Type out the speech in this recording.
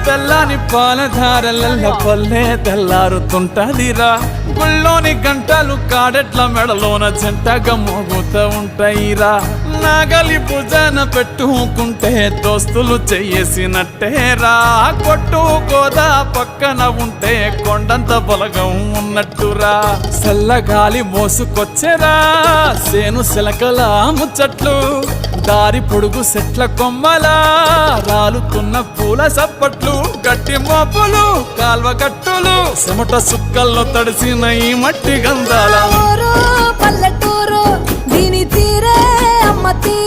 తెల్లని పాలధారల పల్లె తెల్లారుతుంటదిరా గుళ్ళోని గంటలు కాడెట్ల మెడలోన జంటగా మోగుతూ ఉంటాయిరా నాగలి భుజాన పెట్టుకుంటే దోస్తులు చెయ్యేసినట్టేరా కొట్టు గోదా పక్కన ఉంటే కొండంత బలగం ఉన్నట్టురా చల్లగాలి మోసుకొచ్చెరా సేను శిలకల ముచ్చట్లు దారి పొడుగు సెట్ల కొమ్మలా రాలుతున్న పూల సప్పట్లు గట్టి మోపులు కాల్వ గట్టులు చెమట సుక్కల్లో తడిసిన ఈ మట్టి గంధాల పల్లెటూరు దీని తీరే అమ్మ తీరే